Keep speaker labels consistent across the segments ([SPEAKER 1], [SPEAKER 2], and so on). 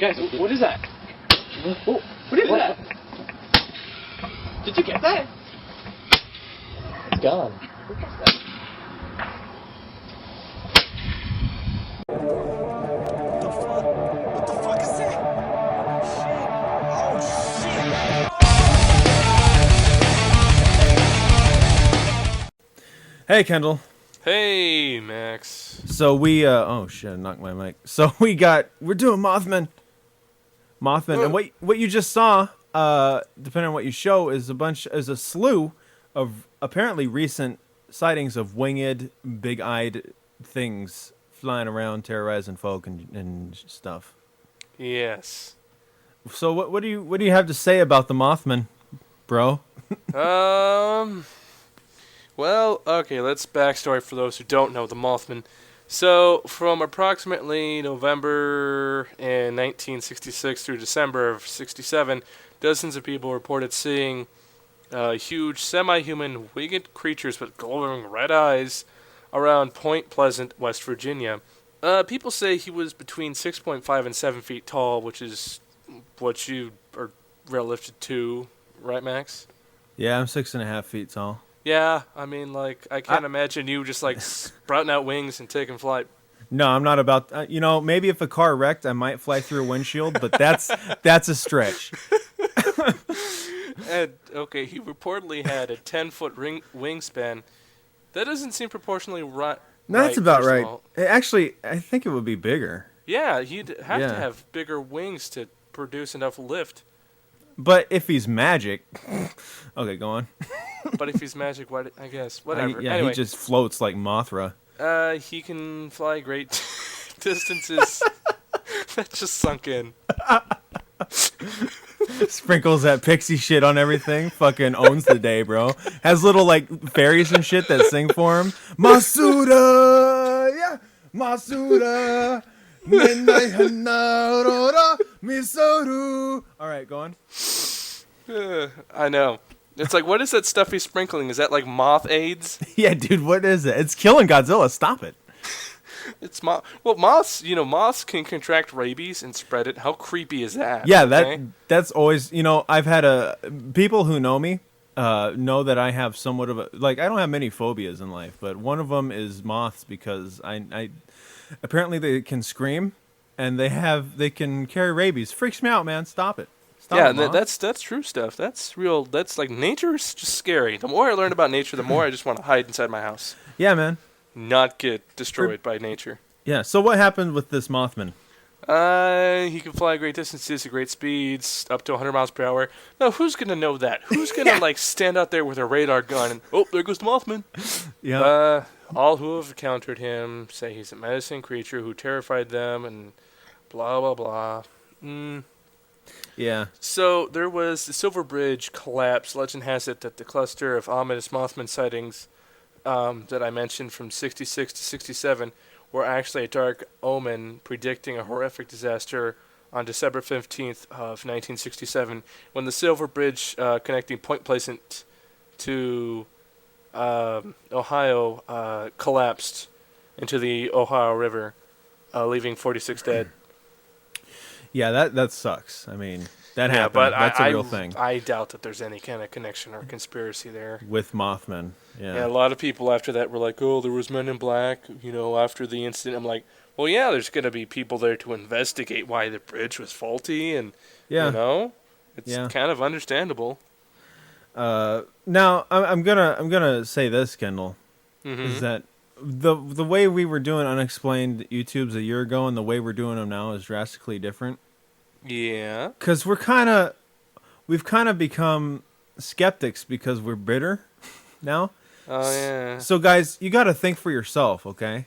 [SPEAKER 1] Guys, what is that? Oh, what is that? Did you get that?
[SPEAKER 2] It's gone.
[SPEAKER 1] What was that?
[SPEAKER 3] What the fuck is that? Oh shit!
[SPEAKER 4] Hey, Kendall.
[SPEAKER 5] Hey, Max.
[SPEAKER 4] So we, oh shit, I knocked my mic. So we're doing Mothman. And what you just saw, depending on what you show, is a slew of apparently recent sightings of winged, big-eyed things flying around, terrorizing folk and stuff.
[SPEAKER 5] Yes.
[SPEAKER 4] So what do you have to say about the Mothman, bro?
[SPEAKER 5] Well, okay, let's backstory for those who don't know the Mothman. So, from approximately November in 1966 through December of 67, dozens of people reported seeing huge semi-human winged creatures with glowing red eyes around Point Pleasant, West Virginia. People say he was between 6.5 and 7 feet tall, which is what you are relative to, right, Max?
[SPEAKER 4] Yeah, I'm 6.5 feet tall.
[SPEAKER 5] Yeah, I mean, like, I can't imagine you just, like, sprouting out wings and taking flight.
[SPEAKER 4] No, I'm not about... maybe if a car wrecked, I might fly through a windshield, but that's a stretch.
[SPEAKER 5] And, okay, he reportedly had a 10-foot wingspan. That doesn't seem proportionally right.
[SPEAKER 4] That's about right. Actually, I think it would be bigger.
[SPEAKER 5] Yeah, he'd have to have bigger wings to produce enough lift.
[SPEAKER 4] But if he's magic... Okay, go on.
[SPEAKER 5] But if he's magic, I guess. Whatever.
[SPEAKER 4] Anyway. He just floats like Mothra.
[SPEAKER 5] He can fly great distances. That just sunk in.
[SPEAKER 4] Sprinkles that pixie shit on everything. Fucking owns the day, bro. Has little, like, fairies and shit that sing for him. Masuda! Yeah! Masuda! Misoru! Alright, go on.
[SPEAKER 5] I know. It's like, what is that stuff he's sprinkling? Is that like moth AIDS?
[SPEAKER 4] Yeah, dude, what is it? It's killing Godzilla. Stop it.
[SPEAKER 5] It's moth. Well, moths can contract rabies and spread it. How creepy is that?
[SPEAKER 4] Yeah,
[SPEAKER 5] okay?
[SPEAKER 4] that's always, I've had people who know me know that I have somewhat of a, like, I don't have many phobias in life, but one of them is moths because I apparently they can scream and they can carry rabies. Freaks me out, man. Stop it.
[SPEAKER 5] That's true stuff. That's real. That's like nature's just scary. The more I learn about nature, the more I just want to hide inside my house.
[SPEAKER 4] Yeah, man.
[SPEAKER 5] Not get destroyed by nature.
[SPEAKER 4] Yeah. So what happened with this Mothman?
[SPEAKER 5] He can fly great distances at great speeds, up to 100 miles per hour. Now, who's gonna know that? Who's gonna like stand out there with a radar gun and there goes the Mothman?
[SPEAKER 4] Yeah.
[SPEAKER 5] All who have encountered him say he's a menacing creature who terrified them, and blah blah blah.
[SPEAKER 4] Yeah.
[SPEAKER 5] So there was the Silver Bridge collapse. Legend has it that the cluster of ominous Mothman sightings that I mentioned from 66 to 67 were actually a dark omen predicting a horrific disaster on December 15th of 1967 when the Silver Bridge connecting Point Pleasant to Ohio collapsed into the Ohio River, leaving 46 dead.
[SPEAKER 4] Yeah, that sucks. I mean, that happened.
[SPEAKER 5] But
[SPEAKER 4] that's a real thing.
[SPEAKER 5] I doubt that there's any kind of connection or conspiracy there.
[SPEAKER 4] With Mothman, yeah.
[SPEAKER 5] A lot of people after that were like, oh, there was Men in Black, after the incident. I'm like, well, yeah, there's going to be people there to investigate why the bridge was faulty, and, it's kind of understandable.
[SPEAKER 4] Now, I'm gonna say this, Kendall, is that the way we were doing Unexplained YouTubes a year ago and the way we're doing them now is drastically different.
[SPEAKER 5] Yeah.
[SPEAKER 4] Because we've kind of become skeptics because we're bitter now.
[SPEAKER 5] Oh yeah.
[SPEAKER 4] So guys, you got to think for yourself, okay?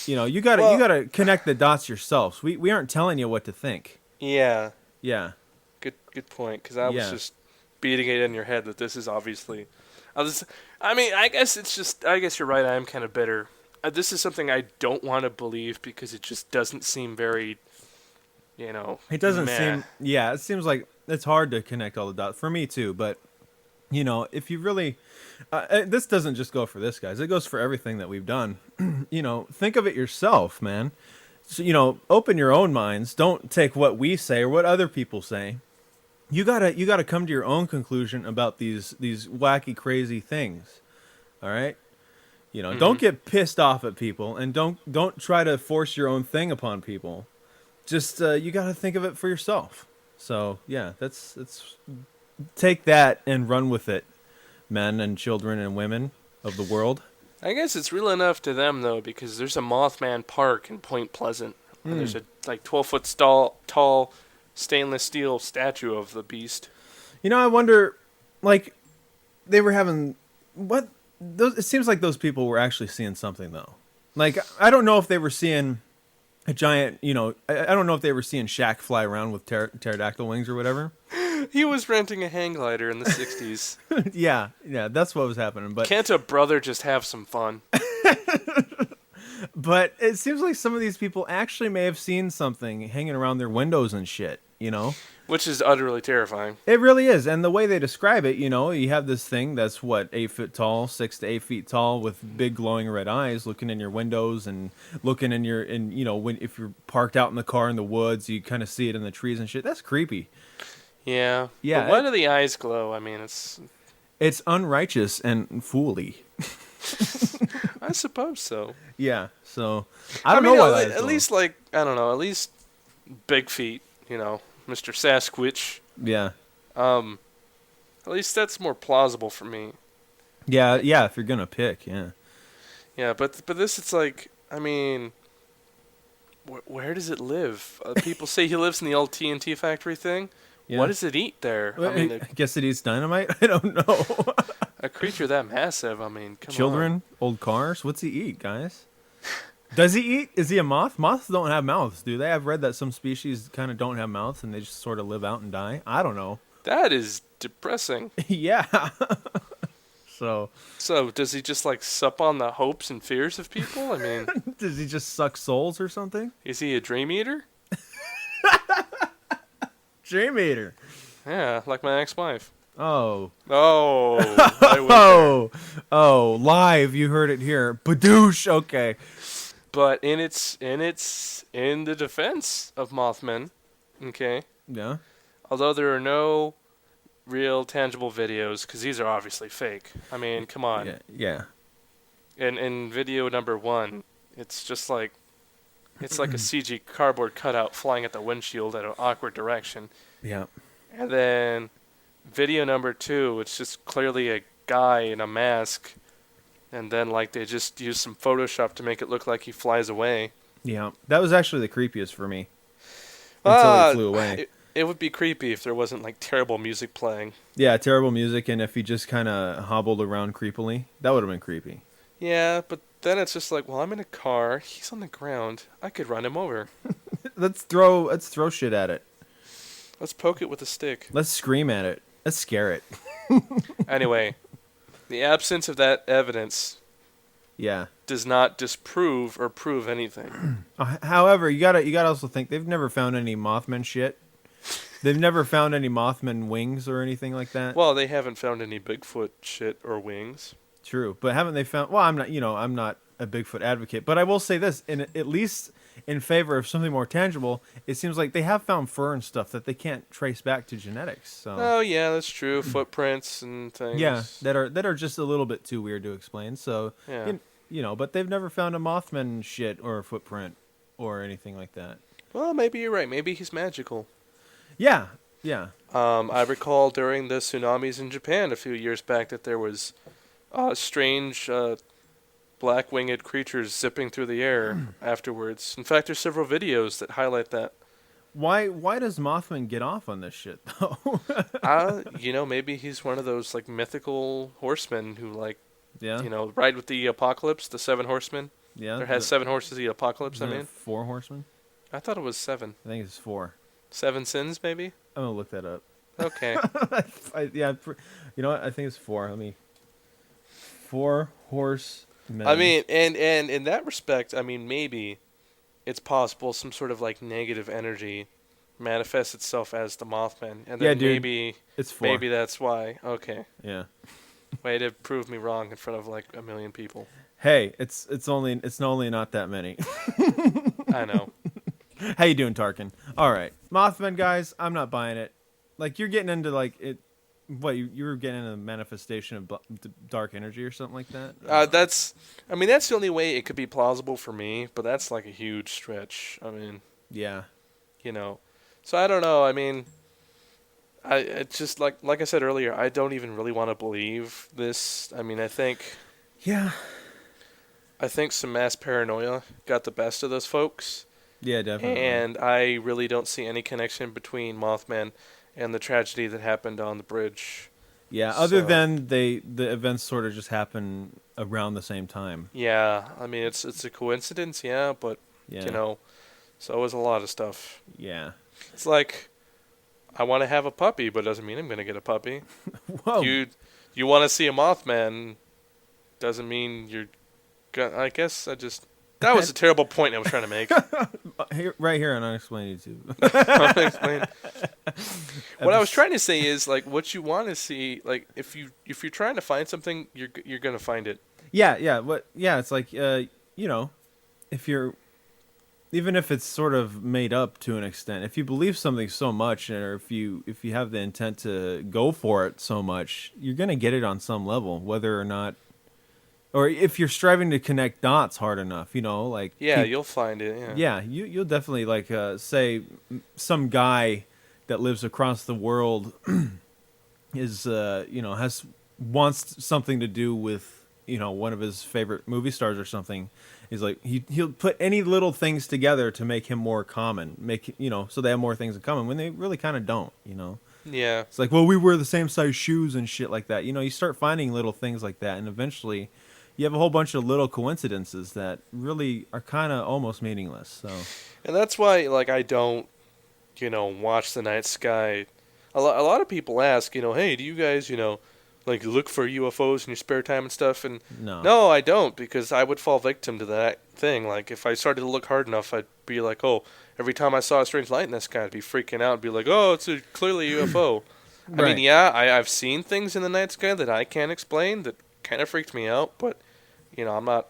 [SPEAKER 4] You got to connect the dots yourselves. We aren't telling you what to think.
[SPEAKER 5] Yeah.
[SPEAKER 4] Yeah.
[SPEAKER 5] Good point. Because I was just beating it in your head that this is obviously. I guess you're right. I am kind of bitter. This is something I don't want to believe because it just doesn't seem very.
[SPEAKER 4] It doesn't seem. Yeah, it seems like it's hard to connect all the dots for me too. But if you really, this doesn't just go for this, guys. It goes for everything that we've done. Think of it yourself, man. So, open your own minds. Don't take what we say or what other people say. You gotta come to your own conclusion about these wacky, crazy things. All right? Don't get pissed off at people, and don't try to force your own thing upon people. Just you gotta think of it for yourself. So yeah, that's take that and run with it, men and children and women of the world.
[SPEAKER 5] I guess it's real enough to them though, because there's a Mothman Park in Point Pleasant. And there's a 12-foot tall stainless steel statue of the beast.
[SPEAKER 4] I wonder, like, they were having what? It seems like those people were actually seeing something though. Like, I don't know if they were seeing a giant. I don't know if they were seeing Shaq fly around with pterodactyl wings or whatever.
[SPEAKER 5] He was renting a hang glider in the 60s.
[SPEAKER 4] yeah, that's what was happening. But
[SPEAKER 5] can't a brother just have some fun?
[SPEAKER 4] But it seems like some of these people actually may have seen something hanging around their windows and shit,
[SPEAKER 5] Which is utterly terrifying.
[SPEAKER 4] It really is. And the way they describe it, you have this thing that's 8 foot tall, 6 to 8 feet tall with big glowing red eyes looking in your windows and looking if you're parked out in the car in the woods, you kind of see it in the trees and shit. That's creepy.
[SPEAKER 5] Yeah.
[SPEAKER 4] Yeah.
[SPEAKER 5] But why do the eyes glow? I mean,
[SPEAKER 4] it's unrighteous and foolly.
[SPEAKER 5] I suppose so.
[SPEAKER 4] Yeah. So I don't know why.
[SPEAKER 5] At least at least big feet, Mr. Sasquatch.
[SPEAKER 4] Yeah.
[SPEAKER 5] At least that's more plausible for me.
[SPEAKER 4] Yeah, if you're gonna pick, yeah.
[SPEAKER 5] Yeah, but this, it's like, I mean, where does it live? People say he lives in the old TNT factory thing. Yeah. What does it eat there?
[SPEAKER 4] Well, I guess it eats dynamite? I don't know.
[SPEAKER 5] A creature that massive, I mean, come on.
[SPEAKER 4] Children, old cars, what's he eat, guys? Does he eat? Is he a moth? Moths don't have mouths, do they? I've read that some species kind of don't have mouths and they just sort of live out and die. I don't know.
[SPEAKER 5] That is depressing.
[SPEAKER 4] Yeah. So
[SPEAKER 5] does he just sup on the hopes and fears of people? I mean,
[SPEAKER 4] does he just suck souls or something?
[SPEAKER 5] Is he a dream eater?
[SPEAKER 4] Dream eater.
[SPEAKER 5] Yeah, like my ex-wife.
[SPEAKER 4] Oh.
[SPEAKER 5] Oh.
[SPEAKER 4] Oh, live, you heard it here. Badoosh, okay.
[SPEAKER 5] But in the defense of Mothman, okay?
[SPEAKER 4] Yeah.
[SPEAKER 5] Although there are no real tangible videos, because these are obviously fake. I mean, come on.
[SPEAKER 4] Yeah.
[SPEAKER 5] In video number 1, it's just like a CG cardboard cutout flying at the windshield at an awkward direction.
[SPEAKER 4] Yeah.
[SPEAKER 5] And then video number 2, it's just clearly a guy in a mask, and then they just use some Photoshop to make it look like he flies away.
[SPEAKER 4] Yeah, that was actually the creepiest for me. Until he flew away.
[SPEAKER 5] It would be creepy if there wasn't terrible music playing.
[SPEAKER 4] Yeah, terrible music, and if he just kind of hobbled around creepily, that would have been creepy.
[SPEAKER 5] Yeah, but then it's just well, I'm in a car, he's on the ground, I could run him over.
[SPEAKER 4] Let's throw shit at it.
[SPEAKER 5] Let's poke it with a stick.
[SPEAKER 4] Let's scream at it. Let's scare it.
[SPEAKER 5] Anyway, the absence of that evidence does not disprove or prove anything.
[SPEAKER 4] However, you gotta also think they've never found any Mothman shit. They've never found any Mothman wings or anything like that.
[SPEAKER 5] Well, they haven't found any Bigfoot shit or wings.
[SPEAKER 4] True, but haven't they found? Well, I'm not a Bigfoot advocate, but I will say this: at least in favor of something more tangible, it seems like they have found fur and stuff that they can't trace back to genetics. So.
[SPEAKER 5] Oh yeah, that's true. Footprints and things.
[SPEAKER 4] Yeah, that are just a little bit too weird to explain. So
[SPEAKER 5] yeah.
[SPEAKER 4] But they've never found a Mothman shit or a footprint or anything like that.
[SPEAKER 5] Well, maybe you're right. Maybe he's magical.
[SPEAKER 4] Yeah.
[SPEAKER 5] I recall during the tsunamis in Japan a few years back that there was strange black-winged creatures zipping through the air afterwards. In fact, there's several videos that highlight that.
[SPEAKER 4] Why does Mothman get off on this shit though?
[SPEAKER 5] Maybe he's one of those mythical horsemen who
[SPEAKER 4] yeah.
[SPEAKER 5] Ride with the apocalypse, the 7 horsemen.
[SPEAKER 4] Yeah.
[SPEAKER 5] There has 7 horses, the apocalypse,
[SPEAKER 4] 4 horsemen?
[SPEAKER 5] I thought it was 7.
[SPEAKER 4] I think it's 4.
[SPEAKER 5] 7 sins, maybe?
[SPEAKER 4] I'm going to look that up.
[SPEAKER 5] Okay.
[SPEAKER 4] Yeah, you know what? I think it's 4. 4 horsemen.
[SPEAKER 5] I mean, and in that respect, maybe it's possible some sort of negative energy manifests itself as the Mothman. And then maybe
[SPEAKER 4] it's 4.
[SPEAKER 5] Maybe that's why. Okay.
[SPEAKER 4] Yeah.
[SPEAKER 5] Way to prove me wrong in front of a million people.
[SPEAKER 4] Hey, it's only not that many.
[SPEAKER 5] I know.
[SPEAKER 4] How you doing, Tarkin? All right, Mothman, guys. I'm not buying it. Like, you're getting into like it. What you were getting into a manifestation of dark energy or something like that?
[SPEAKER 5] I mean, that's the only way it could be plausible for me, but that's like a huge stretch. I mean,
[SPEAKER 4] Yeah.
[SPEAKER 5] So I don't know. I mean, it's just like I said earlier, I don't even really want to believe this. I mean, I think some mass paranoia got the best of those folks.
[SPEAKER 4] Yeah, definitely.
[SPEAKER 5] And I really don't see any connection between Mothman and the tragedy that happened on the bridge.
[SPEAKER 4] Yeah, other than the events sort of just happen around the same time.
[SPEAKER 5] Yeah, I mean, it's a coincidence, yeah, but, so was a lot of stuff.
[SPEAKER 4] Yeah.
[SPEAKER 5] It's like, I want to have a puppy, but doesn't mean I'm going to get a puppy.
[SPEAKER 4] Whoa.
[SPEAKER 5] You want to see a Mothman, doesn't mean you're going to, I guess that was a terrible point I was trying to make.
[SPEAKER 4] Right here on Unexplained YouTube.
[SPEAKER 5] Unexplained. What I was trying to say is, like, what you want to see, like, if you're trying to find something, you're gonna find it.
[SPEAKER 4] Yeah. It's like if you're, even if it's sort of made up to an extent, if you believe something so much, or if you have the intent to go for it so much, you're gonna get it on some level, whether or not. Or if you're striving to connect dots hard enough, like...
[SPEAKER 5] Yeah, you'll find it,
[SPEAKER 4] Yeah, you'll definitely, like, say, some guy that lives across the world is, wants something to do with, one of his favorite movie stars or something. He's like, he'll put any little things together to make him more common, so they have more things in common, when they really kind of don't,
[SPEAKER 5] Yeah.
[SPEAKER 4] It's like, well, we wear the same size shoes and shit like that. You start finding little things like that, and eventually... you have a whole bunch of little coincidences that really are kind of almost meaningless. So,
[SPEAKER 5] and that's why, like, I don't, watch the night sky. A lot of people ask, hey, do you guys, like, look for UFOs in your spare time and stuff? And no, I don't, because I would fall victim to that thing. Like, if I started to look hard enough, I'd be like, oh, every time I saw a strange light in the sky, I'd be freaking out and be like, oh, it's clearly a UFO.
[SPEAKER 4] Right.
[SPEAKER 5] I mean, yeah, I've seen things in the night sky that I can't explain that kind of freaked me out, but I'm not,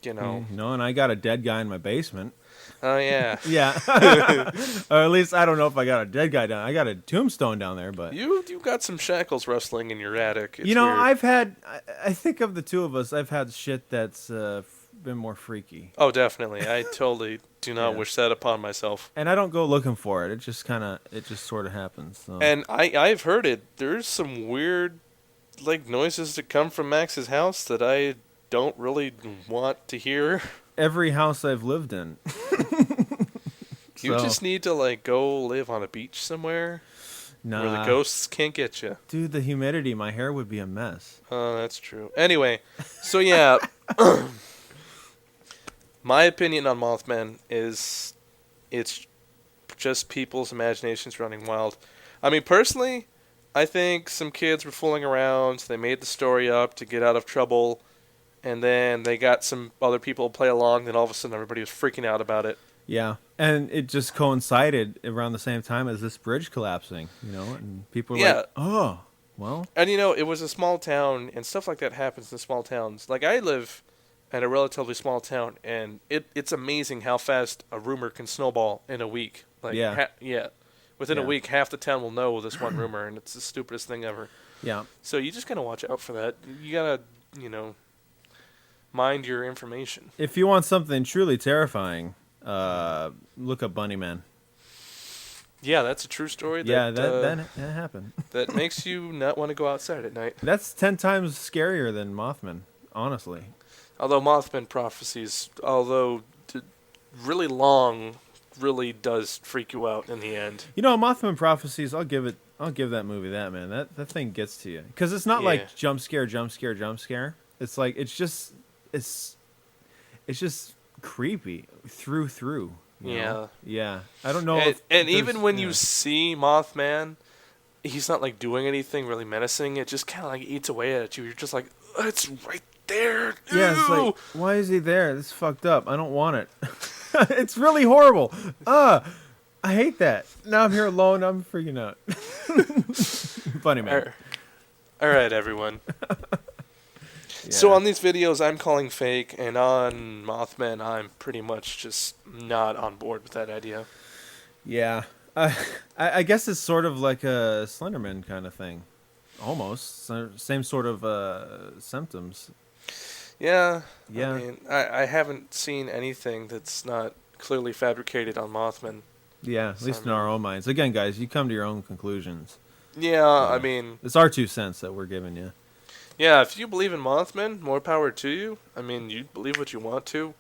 [SPEAKER 4] No, and I got a dead guy in my basement.
[SPEAKER 5] Oh yeah.
[SPEAKER 4] Yeah. Or at least I don't know if I got a dead guy down. I got a tombstone down there, but
[SPEAKER 5] you got some shackles rustling in your attic. It's weird.
[SPEAKER 4] I've had. I think of the two of us, I've had shit that's been more freaky.
[SPEAKER 5] Oh, definitely. I totally do not wish that upon myself.
[SPEAKER 4] And I don't go looking for it. It just sort of happens. So.
[SPEAKER 5] And I've heard it. There's some weird, like, noises that come from Max's house that I don't really want to hear.
[SPEAKER 4] Every house I've lived in.
[SPEAKER 5] You just need to, like, go live on a beach somewhere where the ghosts can't get you.
[SPEAKER 4] Dude, the humidity, my hair would be a mess.
[SPEAKER 5] Oh, that's true. Anyway, so yeah, my opinion on Mothman is it's just people's imaginations running wild. I mean, personally, I think some kids were fooling around. They made the story up to get out of trouble. And then they got some other people to play along. Then all of a sudden, everybody was freaking out about it.
[SPEAKER 4] Yeah, and it just coincided around the same time as this bridge collapsing, and people were like, oh, well.
[SPEAKER 5] And, it was a small town, and stuff like that happens in small towns. Like, I live in a relatively small town, and it's amazing how fast a rumor can snowball in a week. Like, within a week, half the town will know this one rumor, and it's the stupidest thing ever.
[SPEAKER 4] Yeah.
[SPEAKER 5] So you just got to watch out for that. You got to, mind your information.
[SPEAKER 4] If you want something truly terrifying, look up Bunny Man.
[SPEAKER 5] Yeah, that's a true story.
[SPEAKER 4] That happened.
[SPEAKER 5] That makes you not want to go outside at night.
[SPEAKER 4] That's 10 times scarier than Mothman, honestly.
[SPEAKER 5] Although Mothman prophecies, really long, really does freak you out in the end.
[SPEAKER 4] Mothman prophecies, I'll give that movie that, man. That thing gets to you. Because it's not like jump scare. It's like, it's just creepy through.
[SPEAKER 5] Yeah.
[SPEAKER 4] Yeah. I don't know.
[SPEAKER 5] And even when you see Mothman, he's not like doing anything really menacing. It just kind of like eats away at you. You're just like, oh, it's right there.
[SPEAKER 4] Yeah, it's like, why is he there? This is fucked up. I don't want it. It's really horrible. I hate that. Now I'm here alone. I'm freaking out. Funny, man.
[SPEAKER 5] All right, everyone. So on these videos, I'm calling fake, and on Mothman, I'm pretty much just not on board with that idea.
[SPEAKER 4] Yeah. I guess it's sort of like a Slenderman kind of thing. Almost. Same sort of symptoms.
[SPEAKER 5] Yeah.
[SPEAKER 4] Yeah.
[SPEAKER 5] I mean, I haven't seen anything that's not clearly fabricated on Mothman.
[SPEAKER 4] Yeah, at least in our own minds. Again, guys, you come to your own conclusions.
[SPEAKER 5] Yeah, I mean...
[SPEAKER 4] It's our 2 cents that we're giving you.
[SPEAKER 5] Yeah, if you believe in Mothman, more power to you. I mean, you believe what you want to.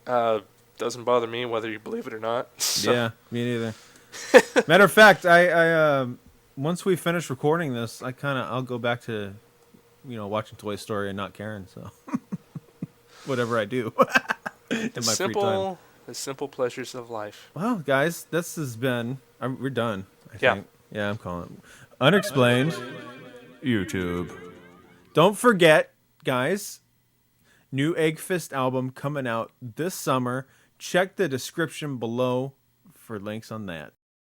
[SPEAKER 5] Doesn't bother me whether you believe it or not. So.
[SPEAKER 4] Yeah, me neither. Matter of fact, I once we finish recording this, I'll go back to, watching Toy Story and not caring. So, whatever I do in my free time.
[SPEAKER 5] The simple pleasures of life.
[SPEAKER 4] Well, guys, this has been. We're done. I
[SPEAKER 5] Yeah.
[SPEAKER 4] think. Yeah, I'm calling it Unexplained YouTube. Don't forget, guys. New Egg Fist album coming out this summer. Check the description below for links on that.